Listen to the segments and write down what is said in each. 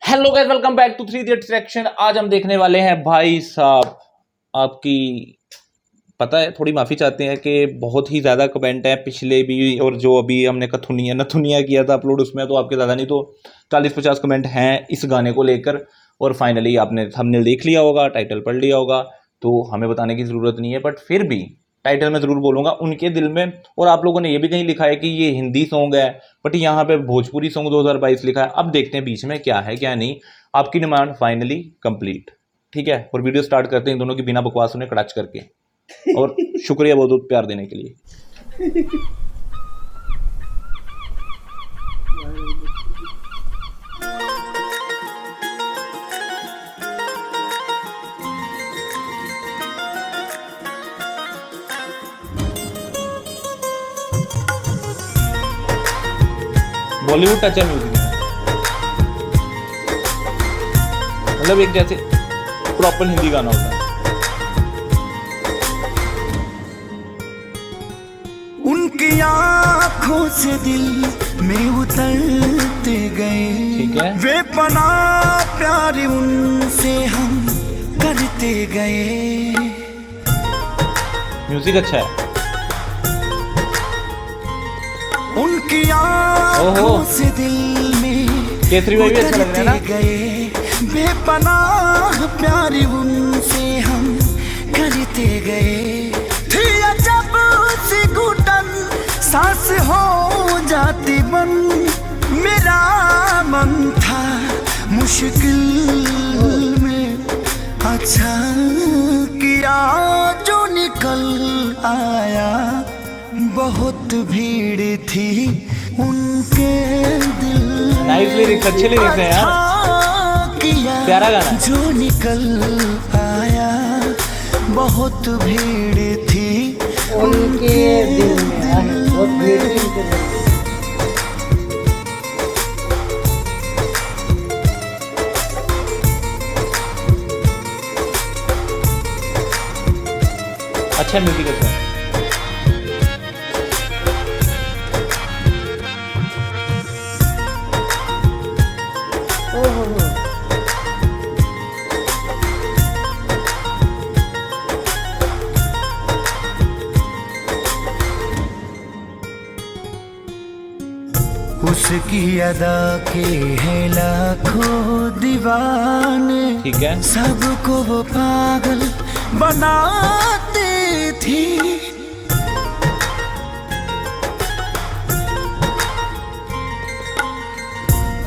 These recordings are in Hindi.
Hello guys, welcome back to 3 idiots reaction. आज हम देखने वाले हैं भाई साहब, आपकी पता है, थोड़ी माफ़ी चाहते हैं कि बहुत ही ज़्यादा कमेंट हैं पिछले भी, और जो अभी हमने कथुनिया नथुनिया किया था अपलोड, उसमें तो आपके ज़्यादा नहीं तो 40-50 कमेंट हैं इस गाने को लेकर। और फाइनली आपने थंबनेल देख लिया होगा, टाइटल पढ़ लिया होगा, तो हमें बताने की ज़रूरत नहीं है, बट फिर भी टाइटल में ज़रूर बोलूँगा उनके दिल में। और आप लोगों ने ये भी कहीं लिखा है कि ये हिंदी सॉन्ग है, बट यहाँ पे भोजपुरी सॉन्ग 2022 लिखा है। अब देखते हैं बीच में क्या है क्या नहीं। आपकी डिमांड फाइनली कंप्लीट, ठीक है। और वीडियो स्टार्ट करते हैं दोनों की बिना बकवास उन्हें कड़ाच करके। और शुक्रिया बहुत बहुत प्यार देने के लिए। बॉलीवुड टच है म्यूजिक में, मतलब एक जैसे प्रॉपर हिंदी गाना होता है। उनकी आंखों से दिल में उतरते गए, ठीक है। वे पना प्यार उनसे हम करते गए। म्यूजिक अच्छा है। उनकी आंखों से दिल में केसरी भाई भी अच्छा लग रहा है ना। गए, वे पना प्यार उनसे हम करते गए। थी जब सी घुटन सांस हो जाती बन, मेरा मन था मुश्किल में, अच्छा किया जो निकल आया। बहुत भीड़ थी उनके दिल, नाइस लिरिक्स, अच्छे लिरिक्स हैं यार, प्यारा गाना है। जो निकल आया। बहुत भीड़ थी उनके दिल में, बहुत भीड़ थी उनके दिल में। अच्छा म्यूजिक अच्छा है। उसकी अदा के हैं लाखों दीवाने, ठीक है। सबको वो पागल बनाती थी।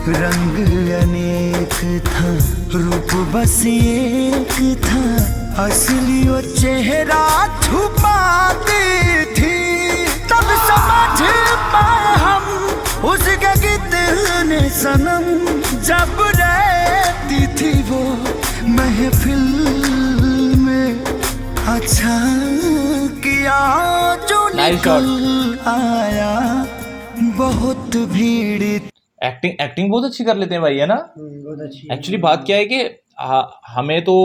रंग अनेक था, रूप बस एक था, असली वो चेहरा छुपाती थी। तब समझ पाए हम उसके कितने सनम, जब रहती थी वो महफिल में। अच्छा किया जो निकल आया। बहुत भीड़। एक्टिंग बहुत अच्छी कर लेते हैं भाई, है ना। बहुत अच्छी। एक्चुअली बात क्या है कि हमें तो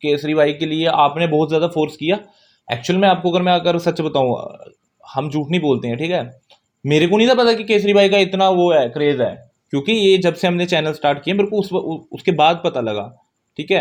केसरी भाई के लिए आपने बहुत ज़्यादा फोर्स किया। एक्चुअल में आपको अगर सच बताऊँ, हम झूठ नहीं बोलते हैं, ठीक है। मेरे को नहीं था पता कि केसरी भाई का इतना वो है, क्रेज है, क्योंकि ये जब से हमने चैनल स्टार्ट किया मेरे को उसके बाद पता लगा, ठीक है।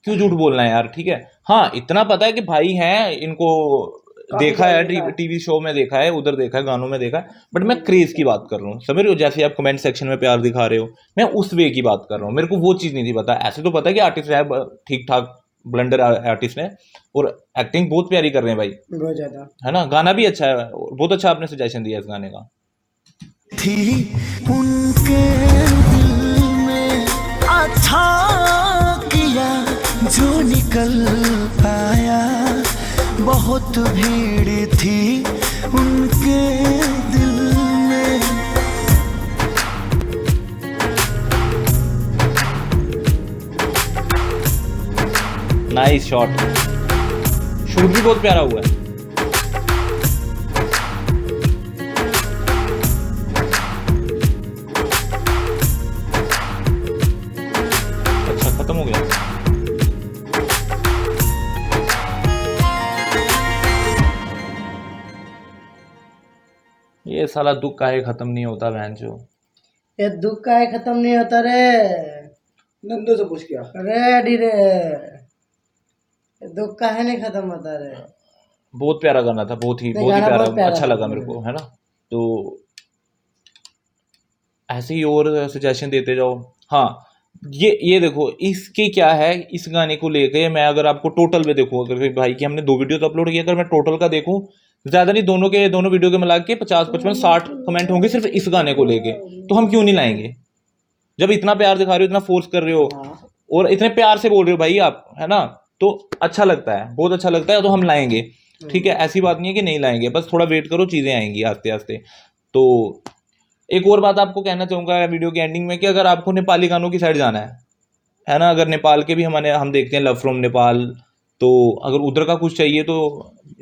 क्यों झूठ बोलना है यार, ठीक है। हाँ, इतना पता है कि भाई हैं, इनको देखा है, टीवी शो में देखा है, उधर देखा है, गानों में देखा है, बट मैं क्रेज की बात कर रहा हूँ, समझ रहे हो। जैसे आप कमेंट सेक्शन में प्यार दिखा रहे हो, मैं उस वे की बात कर रहा हूँ। मेरे को वो चीज़ नहीं थी पता। ऐसे तो पता है कि आर्टिस्ट है, ठीक ठाक ब्लेंडर आर्टिस्ट है, और एक्टिंग बहुत प्यारी कर रहे हैं भाई, बहुत ज्यादा, है ना। गाना भी अच्छा है, बहुत अच्छा आपने सजेशन दिया इस गाने का। थी उनके दिल में, अच्छा किया जो निकल आया। बहुत भीड़ थी उनके दिल में। नाइस शॉट, शूट भी बहुत प्यारा हुआ है। अच्छा, खत्म हो गया। ये साला दुख काहे खत्म नहीं होता बहन जो। ये दुख का है खत्म नहीं होता रे। नंदू से पूछ क्या रेडी रे दुख काहे नहीं खत्म होता रे। बहुत प्यारा गाना था, बहुत ही नहीं, गाना प्यारा, बहुत प्यारा अच्छा था लगा मेरे को, है ना। तो ऐसे ही और सजेशन देते जाओ। हाँ, ये देखो, इसकी क्या है, इस गाने को लेके मैं अगर आपको टोटल में देखूँ, अगर भाई की हमने 2 वीडियो तो अपलोड किया, अगर मैं टोटल का देखूँ, ज्यादा नहीं, दोनों वीडियो के मिला के 50 55 60 कमेंट होंगे सिर्फ इस गाने को लेके। तो हम क्यों नहीं लाएंगे, जब इतना प्यार दिखा रहे हो, इतना फोर्स कर रहे हो और इतने प्यार से बोल रहे हो भाई आप, है ना, तो अच्छा लगता है, बहुत अच्छा लगता है, तो हम लाएंगे। ठीक है, ऐसी बात नहीं है कि नहीं लाएंगे, बस थोड़ा वेट करो, चीजें आएंगी आस्ते आस्ते। तो एक और बात आपको कहना चाहूंगा वीडियो के एंडिंग में, कि अगर आपको नेपाली गानों की साइड जाना है ना, अगर नेपाल के भी हम देखते हैं लव फ्रॉम नेपाल, तो अगर उधर का कुछ चाहिए तो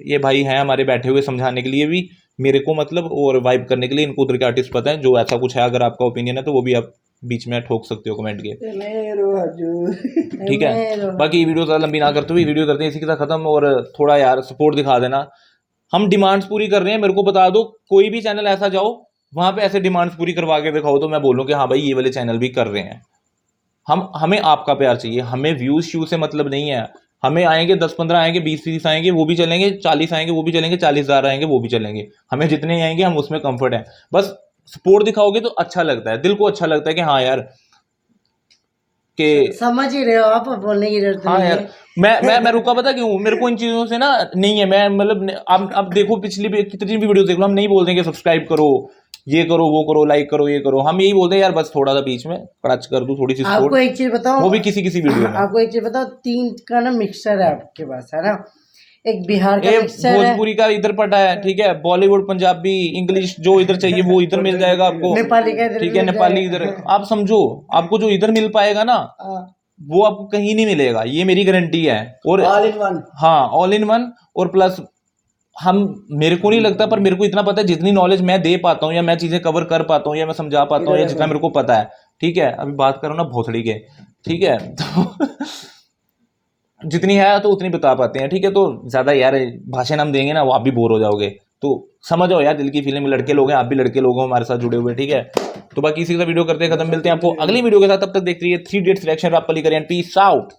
ये भाई हैं हमारे बैठे हुए समझाने के लिए भी, मेरे को मतलब, और वाइब करने के लिए। इनको उधर के आर्टिस्ट पता है, जो ऐसा कुछ है, अगर आपका ओपिनियन है तो वो भी आप बीच में ठोक सकते हो कमेंट के, ठीक है। बाकी वीडियो ज़्यादा लंबी ना करते हुए वीडियो करते हैं इसी के साथ खत्म। और थोड़ा यार सपोर्ट दिखा देना, हम डिमांड्स पूरी कर रहे हैं, मेरे को बता दो, कोई भी चैनल ऐसा जाओ वहां पे ऐसे डिमांड्स पूरी करवा के दिखाओ, तो मैं बोलूँ कि हाँ भाई ये वाले चैनल भी कर रहे हैं। हमें आपका प्यार चाहिए, हमें व्यूज श्यू से मतलब नहीं है। हमें आएंगे 10-15 आएंगे, 20-30 आएंगे वो भी चलेंगे, 40 आएंगे वो भी चलेंगे, 40,000 आएंगे वो भी चलेंगे, हमें जितने आएंगे हम उसमें कंफर्ट है। बस सपोर्ट दिखाओगे तो अच्छा लगता है, दिल को अच्छा लगता है कि हाँ यार, के समझ ही रहे हो आप, बोलने की जरूरत हाँ नहीं यार, है। मैं रुका, पता क्यों, मेरे को इन चीजों से ना नहीं है, मैं मतलब अब देखो पिछली भी कितनी भी वीडियो देख लो, हम नहीं बोलते कि सब्सक्राइब करो, ये करो, वो करो, लाइक करो, ये करो, हम यही बोलते हैं यार बस थोड़ा सा बीच में टच कर दूं, थोड़ी सी आपको सपोर्ट, एक चीज बताओ, वो भी किसी वीडियो में। आपको एक चीज बताओ, 3 का ना मिक्सचर है आपके पास, है ना, एक बिहार का मिक्सचर है, भोजपुरी का इधर पटा है, ठीक है, बॉलीवुड, पंजाबी, इंग्लिश, जो इधर चाहिए वो इधर मिल जाएगा आपको, नेपाली का इधर ठीक है, मिल नेपाली जाएगा। इधर, आप समझो, आपको जो इधर मिल पाएगा ना वो आपको कहीं नहीं मिलेगा, ये मेरी गारंटी है। और ऑल इन वन, हाँ, ऑल इन वन। और प्लस मेरे को नहीं लगता, पर मेरे को इतना पता है, जितनी नॉलेज मैं दे पाता हूँ, या मैं चीजें कवर कर पाता हूँ, या मैं समझा पाता हूँ, या जितना मेरे को पता है, ठीक है, अभी बात करो ना भोसड़ी के, ठीक है, तो जितनी है तो उतनी बता पाते हैं, ठीक है। तो ज्यादा यार भाषण हम देंगे ना, वो आप भी बोर हो जाओगे, तो समझो यार दिल की फीलिंग, लड़के लोग हैं, आप भी लड़के लोग हो हमारे साथ जुड़े हुए, ठीक है। तो बाकी इसी का वीडियो करते हैं खत्म, मिलते हैं आपको अगली वीडियो के साथ, तब तक देखते रहिए 3 इडियट्स रिएक्शन, आप पली करें, पीस आउट।